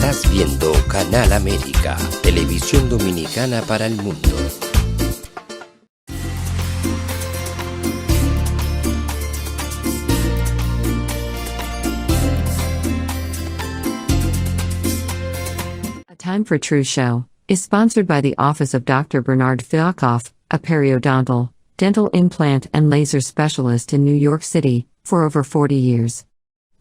Estás viendo Canal América, televisión dominicana para el mundo. A Time for True Show is sponsored by the Office of Dr. Bernard Fialkoff, a periodontal, dental implant and laser specialist in New York City, for over 40 years.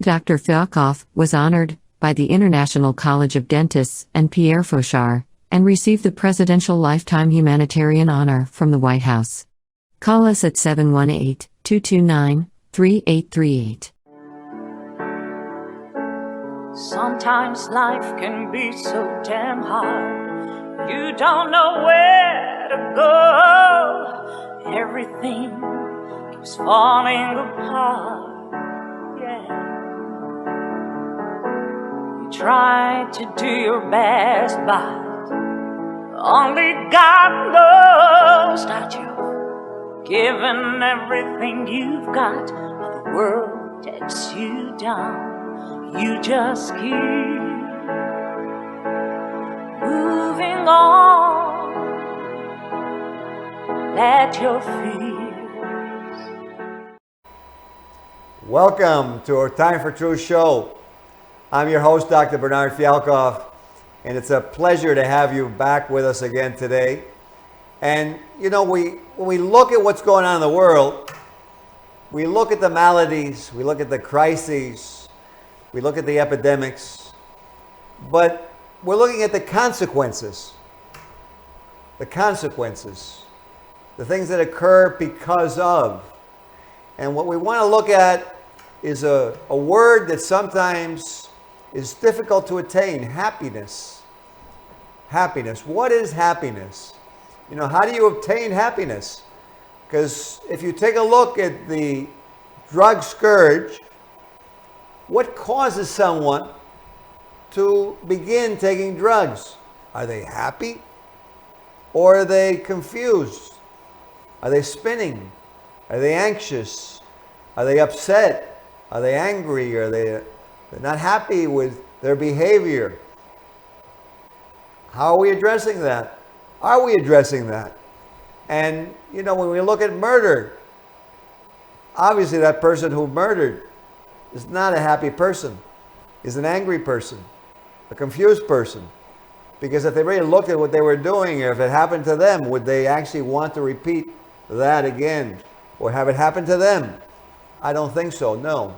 Dr. Fialkoff was honored by the International College of Dentists and Pierre Fauchard, and received the Presidential Lifetime Humanitarian Honor from the White House. Call us at 718-229-3838. Sometimes life can be so damn hard. You don't know where to go. Everything keeps falling apart. Yeah. You try to do your best, but only God knows that you've given everything you've got, but the world takes you down. You just keep moving on. Let your fears. Welcome to our Time for Truth show. I'm your host, Dr. Bernard Fialkoff, and it's a pleasure to have you back with us again today. And you know, when we look at what's going on in the world, we look at the maladies, we look at the crises, we look at the epidemics, but we're looking at the consequences. The consequences. The things that occur because of. And what we want to look at is a word that sometimes is difficult to attain: happiness. Happiness. What is happiness? You know, how do you obtain happiness? Because if you take a look at the drug scourge, what causes someone to begin taking drugs? Are they happy? Or are they confused? Are they spinning? Are they anxious? Are they upset? Are they angry? Are they're not happy with their behavior? How are we addressing that? Are we addressing that? And, you know, when we look at murder, obviously that person who murdered is not a happy person, is an angry person, a confused person. Because if they really looked at what they were doing, or if it happened to them, would they actually want to repeat that again? Or have it happen to them? I don't think so, no.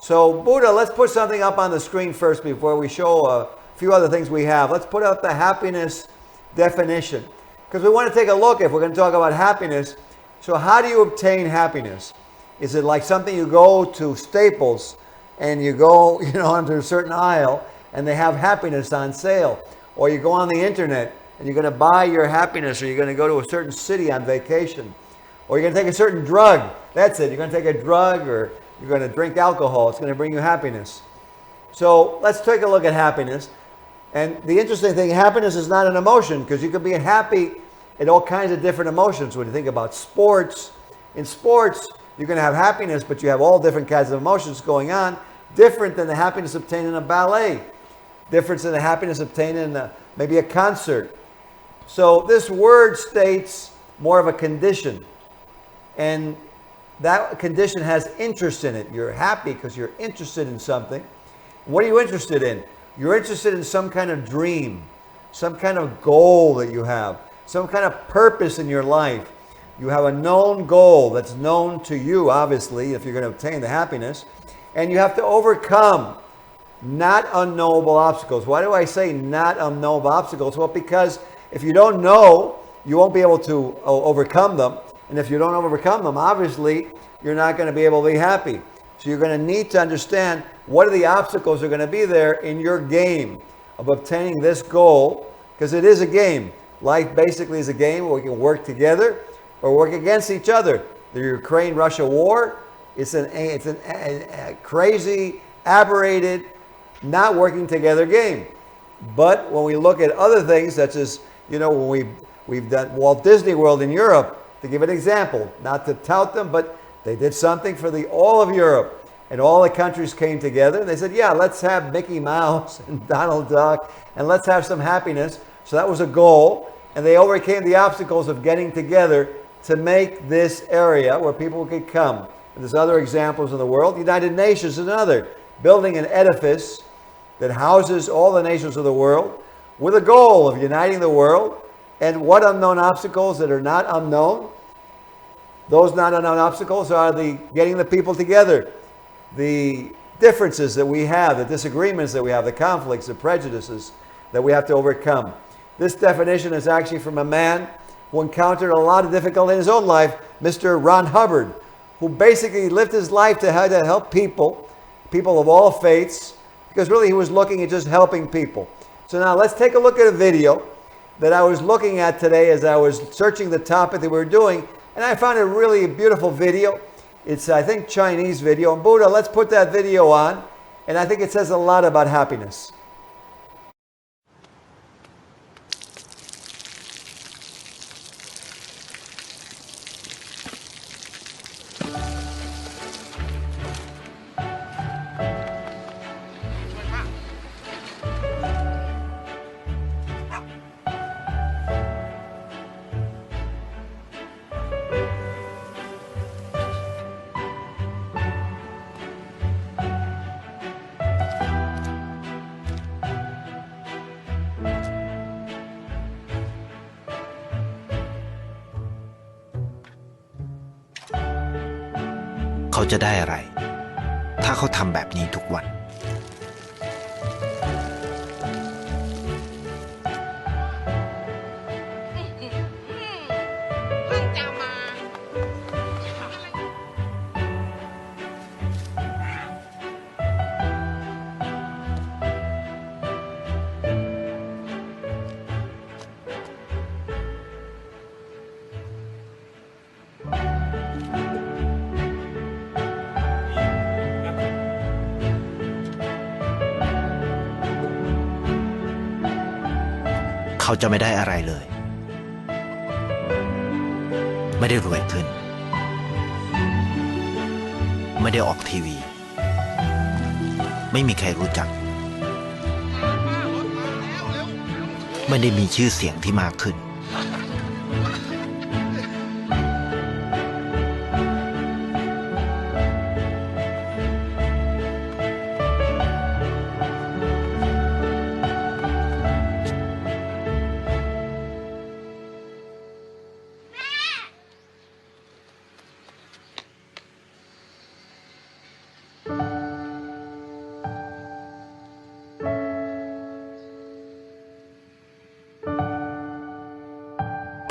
So Buddha, let's put something up on the screen first before we show a few other things we have. Let's put up the happiness definition. Because we want to take a look, if we're going to talk about happiness, so how do you obtain happiness? Is it like something you go to Staples and you go, you know, onto a certain aisle and they have happiness on sale? Or you go on the internet and you're going to buy your happiness, or you're going to go to a certain city on vacation? Or you're going to take a certain drug. That's it. You're going to take a drug, or you're going to drink alcohol. It's going to bring you happiness. So let's take a look at happiness. And the interesting thing, happiness is not an emotion, because you can be happy in all kinds of different emotions. When you think about sports, in sports, you're going to have happiness, but you have all different kinds of emotions going on, different than the happiness obtained in a ballet, different than the happiness obtained in maybe a concert. So this word states more of a condition. And that condition has interest in it. You're happy because you're interested in something. What are you interested in? You're interested in some kind of dream, some kind of goal that you have, some kind of purpose in your life. You have a known goal that's known to you, obviously, if you're going to obtain the happiness. And you have to overcome not unknowable obstacles. Why do I say not unknowable obstacles? Well, because if you don't know, you won't be able to overcome them. And if you don't overcome them, obviously, you're not going to be able to be happy. So you're going to need to understand what are the obstacles that are going to be there in your game of obtaining this goal, because it is a game. Life basically is a game where we can work together or work against each other. The Ukraine-Russia war, it's a crazy, aberrated, not working together game. But when we look at other things, such as, you know, when we've done Walt Disney World in Europe, to give an example, not to tout them, but they did something for all of Europe. And all the countries came together. They said, yeah, let's have Mickey Mouse and Donald Duck, and let's have some happiness. So that was a goal. And they overcame the obstacles of getting together to make this area where people could come. And there's other examples in the world. The United Nations is another. Building an edifice that houses all the nations of the world with a goal of uniting the world. And what unknown obstacles that are not unknown? Those not unknown obstacles are getting the people together. The differences that we have, the disagreements that we have, the conflicts, the prejudices that we have to overcome. This definition is actually from a man who encountered a lot of difficulty in his own life, Mr. Ron Hubbard, who basically lived his life to help people of all faiths, because really he was looking at just helping people. So now let's take a look at a video that I was looking at today as I was searching the topic that we were doing, and I found a really beautiful video. It's, I think, Chinese video. And Buddha, let's put that video on, and I think it says a lot about happiness. เขาจะได้อะไรถ้าเขาทำแบบนี้ทุกวันเขาจะไม่ได้อะไรเลยไม่ได้รวยขึ้นไม่ได้ออกทีวีไม่มีใครรู้จักไม่ได้มีชื่อเสียงที่มากขึ้น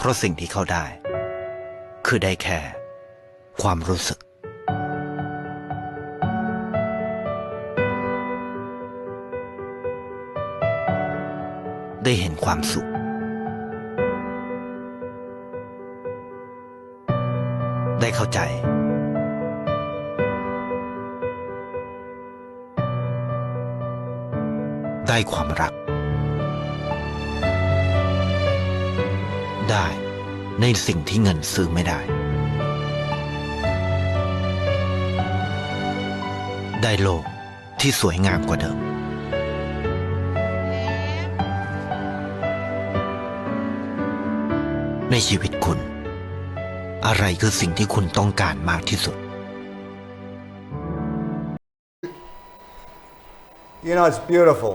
เพราะสิ่งที่เขาได้คือได้แค่ความรู้สึกได้เห็นความสุขได้เข้าใจได้ความรักได้ในสิ่งที่เงินซื้อไม่ได้ได้โลกที่สวยงามกว่าเดิมในชีวิตคุณอะไรคือสิ่งที่คุณต้องการมากที่สุด You know, it's beautiful.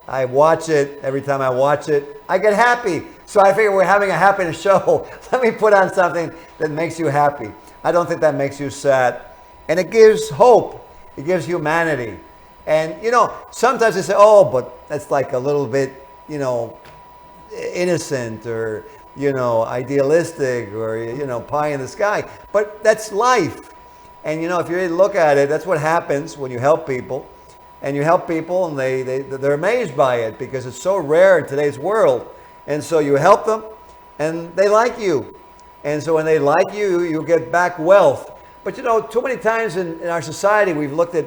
I watch it. Every time I watch it, I get happy. So I figure we're having a happiness show. Let me put on something that makes you happy. I don't think that makes you sad. And it gives hope. It gives humanity. And, you know, sometimes they say, oh, but that's like a little bit, you know, innocent or, you know, idealistic or, you know, pie in the sky. But that's life. And, you know, if you really look at it, that's what happens when you help people. And you help people and they're amazed by it because it's so rare in today's world. And so you help them and they like you. And so when they like you, you get back wealth. But you know, too many times in our society, we've looked at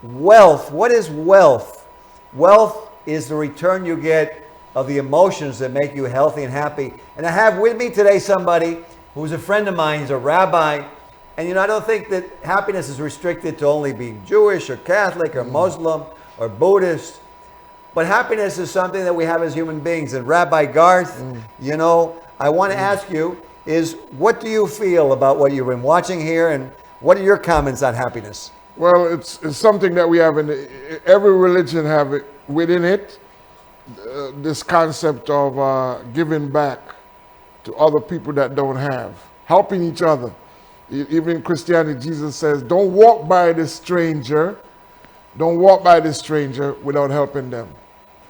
wealth. What is wealth? Wealth is the return you get of the emotions that make you healthy and happy. And I have with me today somebody who's a friend of mine. He's a rabbi And I don't think that happiness is restricted to only being Jewish or Catholic or Muslim or Buddhist. But happiness is something that we have as human beings. And Rabbi Garth, I want to ask you is, what do you feel about what you've been watching here, and what are your comments on happiness? Well, it's something that we have every religion have it within it. This concept of giving back to other people that don't have, helping each other. Even in Christianity, Jesus says, don't walk by this stranger. Don't walk by this stranger without helping them,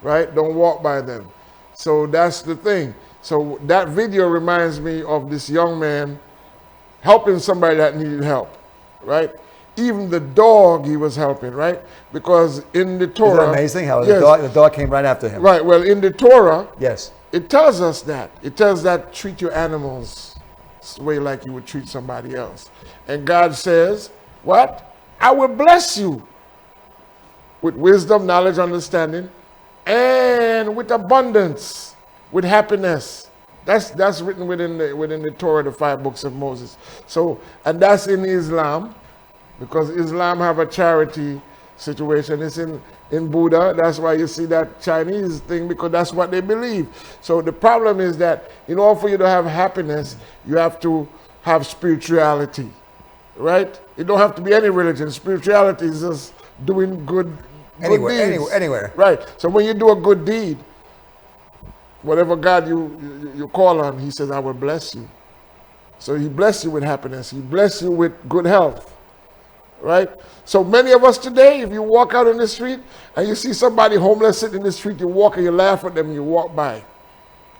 right? Don't walk by them. So that's the thing. So that video reminds me of this young man helping somebody that needed help, right? Even the dog he was helping, right? Because in the Torah... Isn't that amazing how the dog came right after him? Right, well, in the Torah, yes, it tells us that. It tells that treat your animals the way like you would treat somebody else. And God says, what? I will bless you with wisdom, knowledge, understanding, and with abundance, with happiness. That's written within the Torah, the 5 books of Moses. So, and that's in Islam, because Islam have a charity situation. It's in Buddha. That's why you see that Chinese thing, because that's what they believe. So the problem is that in order for you to have happiness, you have to have spirituality, right? It don't have to be any religion. Spirituality is just doing good deeds. Anywhere. Right. So when you do a good deed, whatever God you call on, he says, I will bless you. So he bless you with happiness. He bless you with good health. Right? So many of us today, if you walk out in the street and you see somebody homeless sitting in the street, you walk and you laugh at them and you walk by.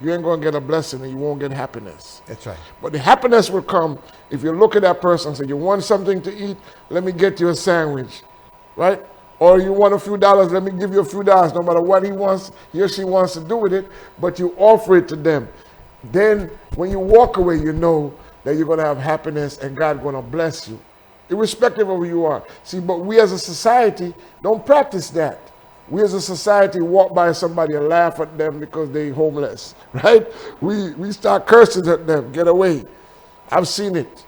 You ain't going to get a blessing and you won't get happiness. That's right. But the happiness will come if you look at that person and say, you want something to eat? Let me get you a sandwich. Right? Or you want a few dollars? Let me give you a few dollars, no matter what he or she wants to do with it, but you offer it to them. Then when you walk away, you know that you're going to have happiness and God's going to bless you, irrespective of who you are. See, but we as a society don't practice that. We as a society walk by somebody and laugh at them because they're homeless, right? We start cursing at them, get away. I've seen it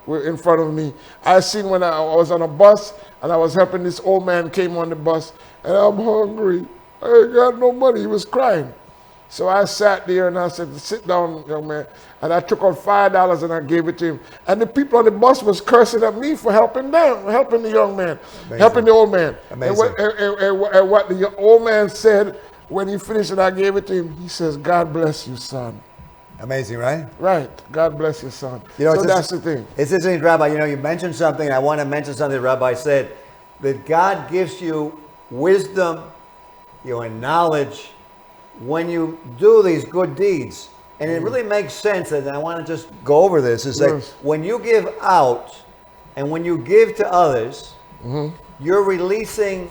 in front of me. I seen when I was on a bus and I was helping this old man came on the bus, and I'm hungry. I ain't got no money. He was crying. So I sat there and I said, sit down, young man. And I took out $5 and I gave it to him. And the people on the bus was cursing at me for helping them, helping the young man, helping the old man. Amazing. And what the old man said when he finished and I gave it to him, he says, God bless you, son. Amazing, right? Right. God bless you, son. So that's the thing. It's interesting, Rabbi. You mentioned something. I want to mention something Rabbi said, that God gives you wisdom, and knowledge when you do these good deeds. And it really makes sense, and I want to just go over this, is like when you give out and when you give to others, you're releasing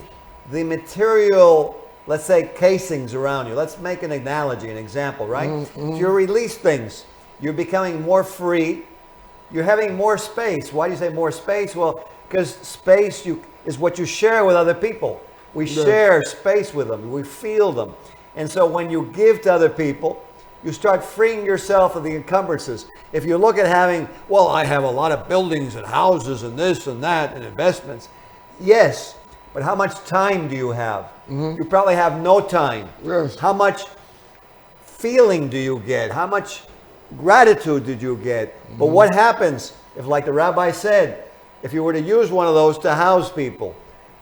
the material, let's say, casings around you. Let's make an analogy, an example, right? So you release things. You're becoming more free. You're having more space. Why do you say more space? Well, because space is what you share with other people. We share space with them. We feel them. And so when you give to other people, you start freeing yourself of the encumbrances. If you look at having, well, I have a lot of buildings and houses and this and that and investments. Yes, but how much time do you have? You probably have no time. Yes. How much feeling do you get? How much gratitude did you get? But what happens if, like the rabbi said, if you were to use one of those to house people,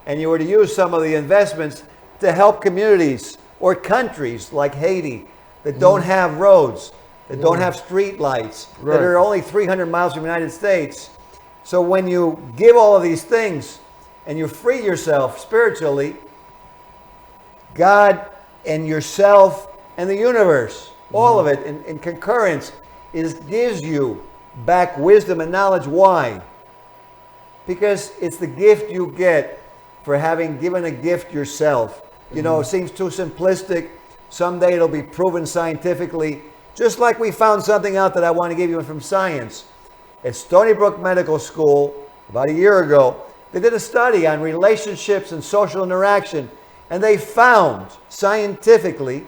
and you were to use some of the investments to help communities or countries like Haiti that don't have roads, that don't have street lights, that are only 300 miles from the United States. So when you give all of these things and you free yourself spiritually, God and yourself and the universe, all of it in concurrence, gives you back wisdom and knowledge. Why? Because it's the gift you get for having given a gift yourself. It seems too simplistic. Someday it'll be proven scientifically. Just like we found something out that I want to give you from science. At Stony Brook Medical School, about a year ago, they did a study on relationships and social interaction. And they found scientifically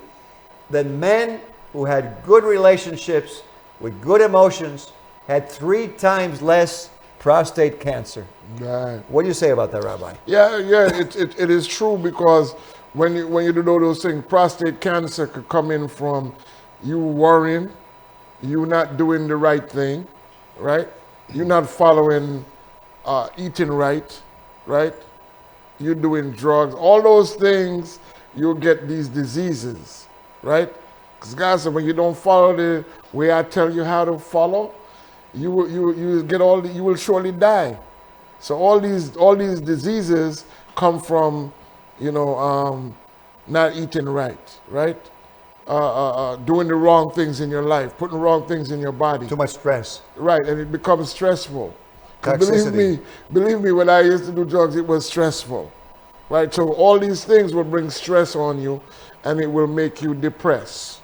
that men who had good relationships with good emotions had 3 times less prostate cancer. Right. What do you say about that, Rabbi? Yeah, it is true, because when you do those things, prostate cancer could come in from you worrying, you not doing the right thing, right? You're not following, eating right, right? You're doing drugs. All those things, you'll get these diseases, right? Because God said, when you don't follow the way I tell you how to follow, you will surely die. So all these diseases come from, not eating right, right? Doing the wrong things in your life, putting the wrong things in your body. Too much stress. Right, and it becomes stressful. Toxicity. Believe me, when I used to do drugs, it was stressful, right? So all these things will bring stress on you, and it will make you depressed.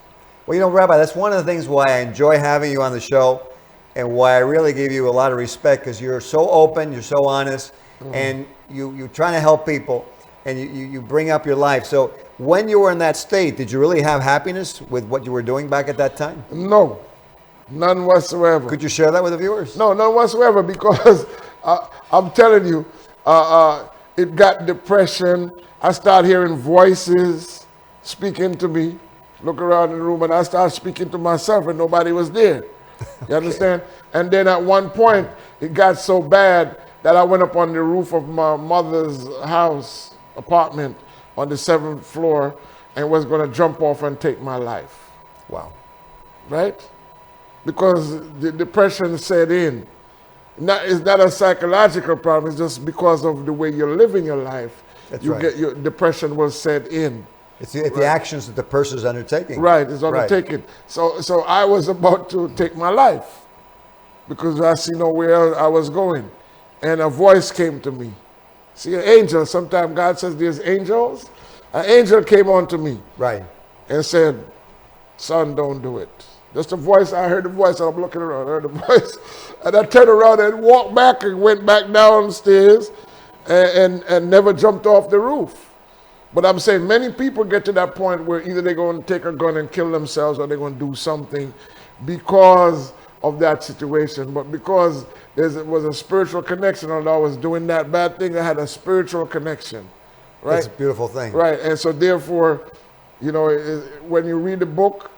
Well, Rabbi, that's one of the things why I enjoy having you on the show, and why I really give you a lot of respect, because you're so open, you're so honest, and you're trying to help people, and you bring up your life. So when you were in that state, did you really have happiness with what you were doing back at that time? No, none whatsoever. Could you share that with the viewers? No, none whatsoever, because I'm telling you, it got depression. I started hearing voices speaking to me. Look around the room, and I started speaking to myself, and nobody was there. You understand? And then at one point, it got so bad that I went up on the roof of my mother's house, apartment, on the 7th floor, and was going to jump off and take my life. Wow. Right? Because the depression set in. It's not a psychological problem, it's just because of the way you're living your life. That's you right. get your depression will set in. It's the actions that the person is undertaking. Right, it's undertaken. Right. So I was about to take my life because I see nowhere I was going. And a voice came to me. See, an angel, sometimes God says there's angels. An angel came on to me. Right. And said, son, don't do it. Just a voice, I heard the voice, and I'm looking around, I heard the voice. And I turned around and walked back and went back downstairs and never jumped off the roof. But I'm saying many people get to that point where either they're going to take a gun and kill themselves, or they're going to do something because of that situation. But because there was a spiritual connection, and I was doing that bad thing, I had a spiritual connection. Right? That's a beautiful thing. Right, and so therefore, when you read the book,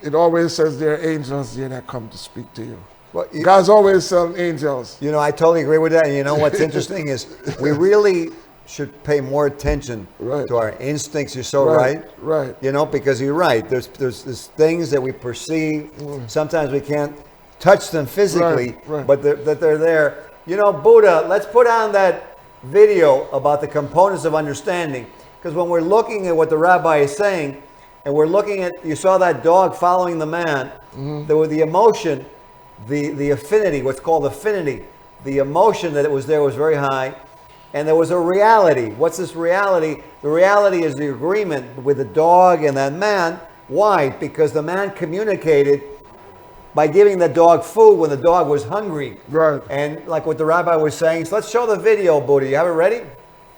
it always says there are angels there that come to speak to you. Well, God's always sending angels. I totally agree with that. And what's interesting is we really should pay more attention to our instincts. You're so right. Right. Because you're right. There's things that we perceive. Sometimes we can't touch them physically, but they're there. Buddha, let's put on that video about the components of understanding. Because when we're looking at what the rabbi is saying, and we're looking at, you saw that dog following the man, there was the emotion, the affinity, what's called affinity. The emotion that it was there was very high. And there was a reality. What's this reality? The reality is the agreement with the dog and that man. Why? Because the man communicated by giving the dog food when the dog was hungry. Right. And like what the rabbi was saying, so let's show the video, Buddha. You have it ready?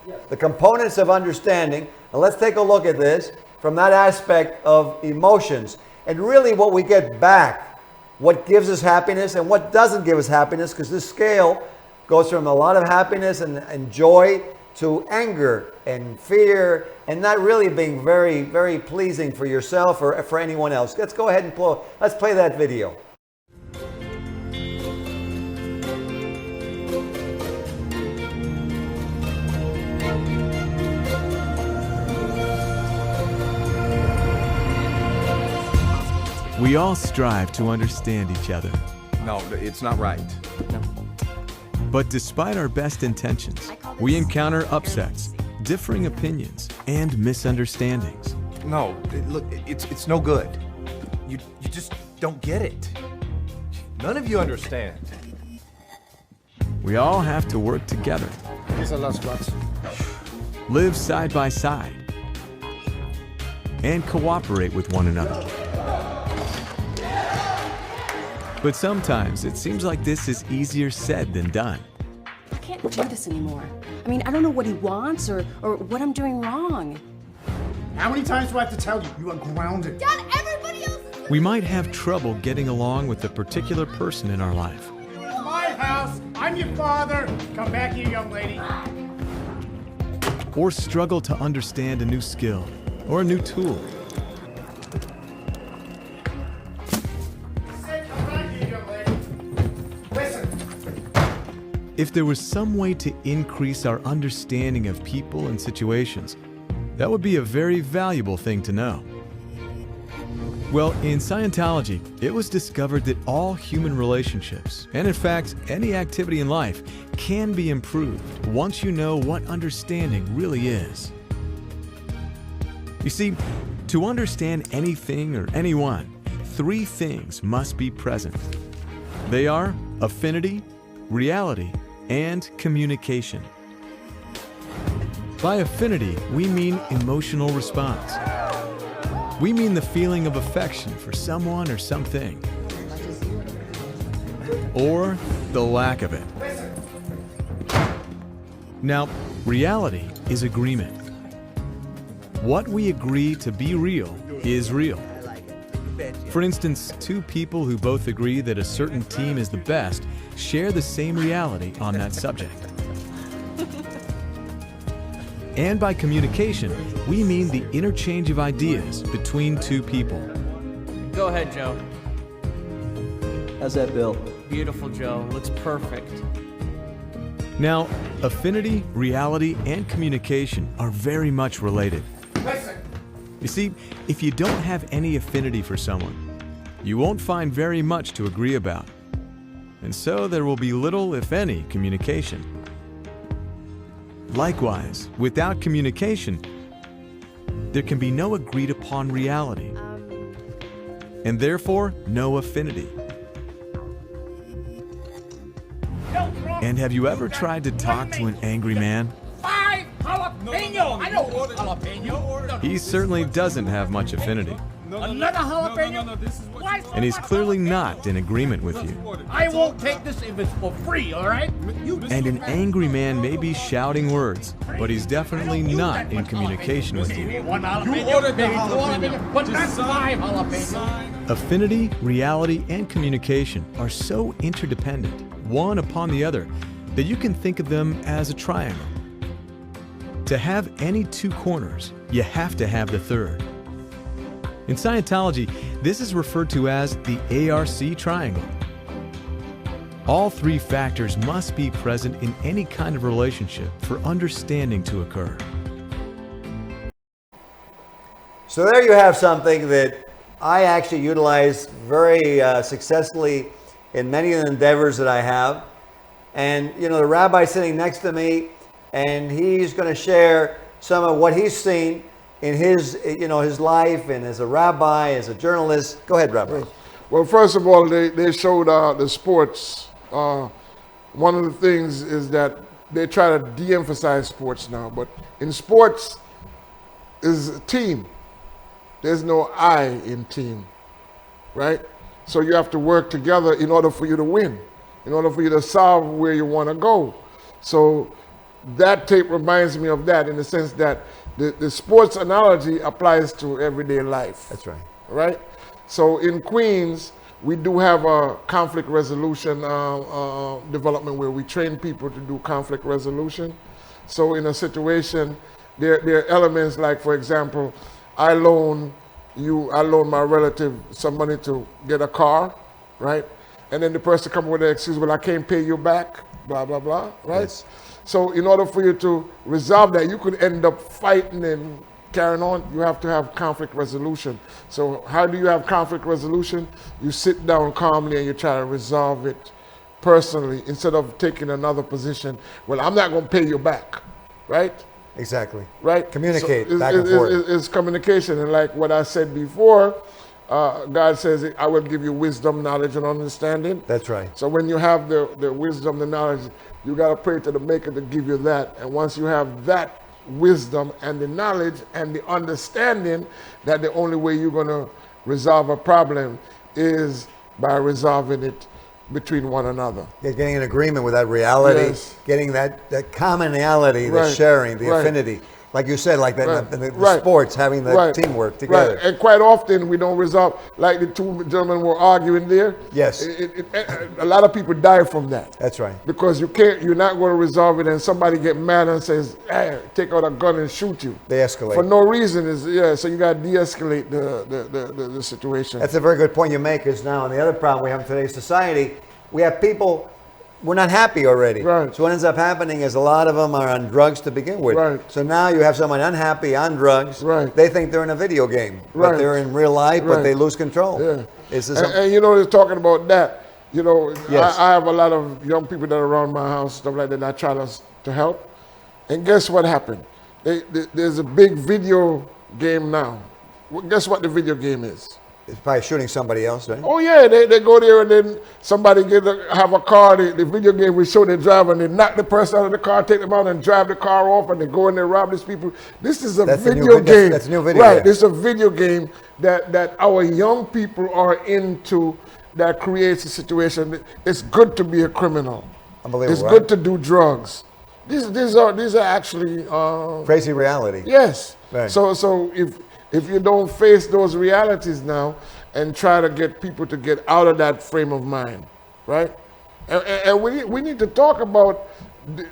Yes. The components of understanding. And let's take a look at this from that aspect of emotions. And really what we get back, what gives us happiness and what doesn't give us happiness, because this scale goes from a lot of happiness and joy to anger and fear, and not really being very, very pleasing for yourself or for anyone else. Let's go ahead and let's play that video. We all strive to understand each other. No, it's not right. No. But despite our best intentions, we encounter upsets, differing opinions, and misunderstandings. No, look, it's no good. You just don't get it. None of you understand. We all have to work together. Live side by side. And cooperate with one another. But sometimes it seems like this is easier said than done. I can't do this anymore. I mean, I don't know what he wants or what I'm doing wrong. How many times do I have to tell you? You are grounded. Dad, everybody else is... We might have trouble getting along with a particular person in our life. My house, I'm your father. Come back here, young lady. Or struggle to understand a new skill or a new tool. Come back here, young lady. Listen. If there was some way to increase our understanding of people and situations, that would be a very valuable thing to know. Well, in Scientology, it was discovered that all human relationships, and in fact, any activity in life, can be improved once you know what understanding really is. You see, to understand anything or anyone, 3 things must be present. They are affinity, reality, and communication. By affinity, we mean emotional response. We mean the feeling of affection for someone or something, or the lack of it. Now, reality is agreement. What we agree to be real is real. For instance, 2 people who both agree that a certain team is the best share the same reality on that subject. And by communication, we mean the interchange of ideas between 2 people. Go ahead, Joe. How's that, Bill? Beautiful, Joe. Looks perfect. Now, affinity, reality, and communication are very much related. Listen. You see, if you don't have any affinity for someone, you won't find very much to agree about. And so there will be little, if any, communication. Likewise, without communication, there can be no agreed upon reality, and therefore no affinity. And have you ever tried to talk to an angry man? 5 jalapeno. I don't want jalapeno. He certainly doesn't have much affinity, Another jalapeno? and he's clearly not in agreement with you. I won't take this if it's for free, all right? And an angry man may be shouting words, but he's definitely not in communication with you. 1 jalapeno, maybe 2 jalapeno, but not 5 jalapenos. Affinity, reality, and communication are so interdependent, one upon the other, that you can think of them as a triangle. To have any 2 corners, you have to have the third. In Scientology, this is referred to as the ARC triangle. All 3 factors must be present in any kind of relationship for understanding to occur. So there you have something that I actually utilize very successfully in many of the endeavors that I have. And, you know, the rabbi sitting next to me, and he's going to share some of what he's seen in his, you know, his life and as a rabbi, as a journalist. Go ahead, Rabbi. Well, first of all, they showed the sports. One of the things is that they try to de-emphasize sports now, but in sports is a team. There's no I in team, right? So you have to work together in order for you to win, in order for you to solve where you want to go. So that tape reminds me of that in the sense that the sports analogy applies to everyday life. That's right. Right? So in Queens, we do have a conflict resolution development where we train people to do conflict resolution. So in a situation, there are elements like, for example, I loan my relative some money to get a car, right? And then the person come with an excuse, well, I can't pay you back, blah, blah, blah, right? Yes. So in order for you to resolve that, you could end up fighting and carrying on. You have to have conflict resolution. So how do you have conflict resolution? You sit down calmly and you try to resolve it personally instead of taking another position. Well, I'm not going to pay you back, right? Exactly. Right? Communicate so back and forth. It's communication. And like what I said before, God says, I will give you wisdom, knowledge, and understanding. That's right. So when you have the wisdom, the knowledge, you got to pray to the Maker to give you that. And once you have that wisdom and the knowledge and the understanding that the only way you're going to resolve a problem is by resolving it between one another. Yeah, getting an agreement with that reality, yes. Getting that commonality, the right. sharing, the right. affinity. Like you said, like the sports, having the teamwork together. Right. And quite often we don't resolve, like the two gentlemen were arguing there. Yes. A lot of people die from that. That's right. Because you're not going to resolve it and somebody get mad and says, hey, take out a gun and shoot you. They escalate. For no reason. So you got to de-escalate the situation. That's a very good point you make, because now, and the other problem we have in today's society, we have people, we're not happy already. Right. So what ends up happening is a lot of them are on drugs to begin with. Right. So now you have someone unhappy on drugs. Right. They think they're in a video game, but they're in real life, but they lose control. Yeah. And you know, they're talking about that. You know, yes. I have a lot of young people that are around my house, stuff like that, I try to help. And guess what happened? There's a big video game now. Guess what the video game is? It's probably shooting somebody else, right? Oh yeah, they go there and then somebody have a car, the video game will show the driver and they knock the person out of the car, take them out and drive the car off and they go in there, rob these people. This is a video game. That's a new video. Right, this is a video game that our young people are into, that creates a situation. It's good to be a criminal. Unbelievable. It's good to do drugs. These are actually crazy reality. Yes. Right. So if you don't face those realities now and try to get people to get out of that frame of mind, right? And we need to talk about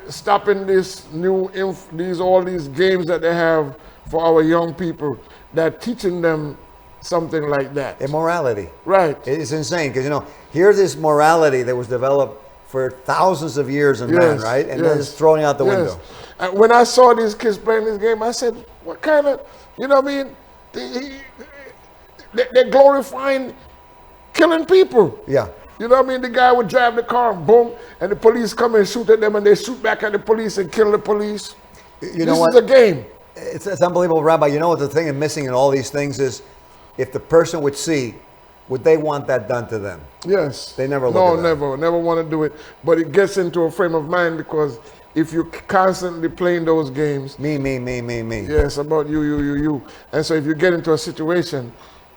stopping all these games that they have for our young people, that teaching them something like that. Immorality. Right. It's insane, because, you know, here's this morality that was developed for thousands of years in man, right? And then it's thrown out the window. And when I saw these kids playing this game, I said, what kind of, you know what I mean? They're glorifying killing people. Yeah. You know what I mean? The guy would drive the car and boom, and the police come and shoot at them and they shoot back at the police and kill the police. You know what? This is a game. It's unbelievable, Rabbi. You know what the thing is missing in all these things is, if the person would see, would they want that done to them? Yes. They never look at that. Never want to do it. But it gets into a frame of mind, because if you're constantly playing those games. Me. Yes, about you. And so if you get into a situation,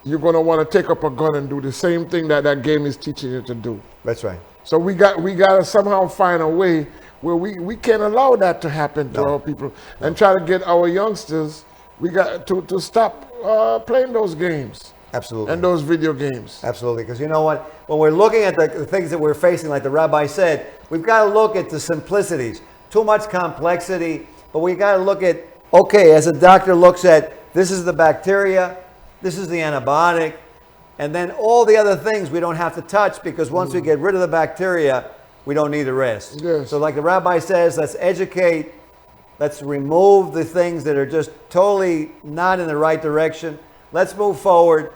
you're going to want to take up a gun and do the same thing that game is teaching you to do. That's right. So we got to somehow find a way where we can't allow that to happen to our people, and try to get our youngsters, we got to stop playing those games. Absolutely. And those video games. Absolutely. Because you know what? When we're looking at the things that we're facing, like the rabbi said, we've got to look at the simplicities. Too much complexity, but we got to look at, okay, as a doctor looks at, this is the bacteria, this is the antibiotic, and then all the other things we don't have to touch, because once we get rid of the bacteria, we don't need the rest. Yes. So like the rabbi says, let's educate, let's remove the things that are just totally not in the right direction. Let's move forward.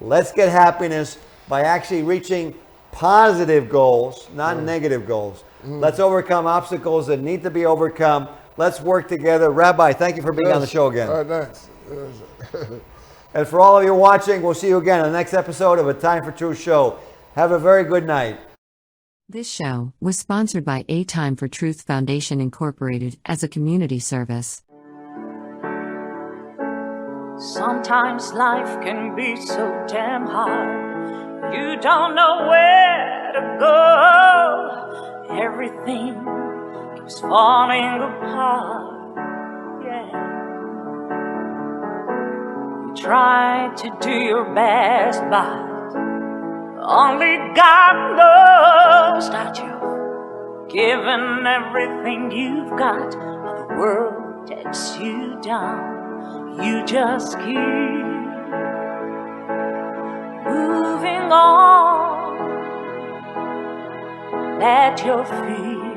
Let's get happiness by actually reaching positive goals, not negative goals. Let's overcome obstacles that need to be overcome. Let's work together. Rabbi, thank you for being on the show again. Thanks. And for all of you watching, we'll see you again on the next episode of A Time for Truth show. Have a very good night. This show was sponsored by A Time for Truth Foundation Incorporated as a community service. Sometimes life can be so damn hard. You don't know where to go. Everything keeps falling apart. Yeah. You try to do your best, but only God knows that you've given everything you've got, but the world takes you down. You just keep moving on. Let your feet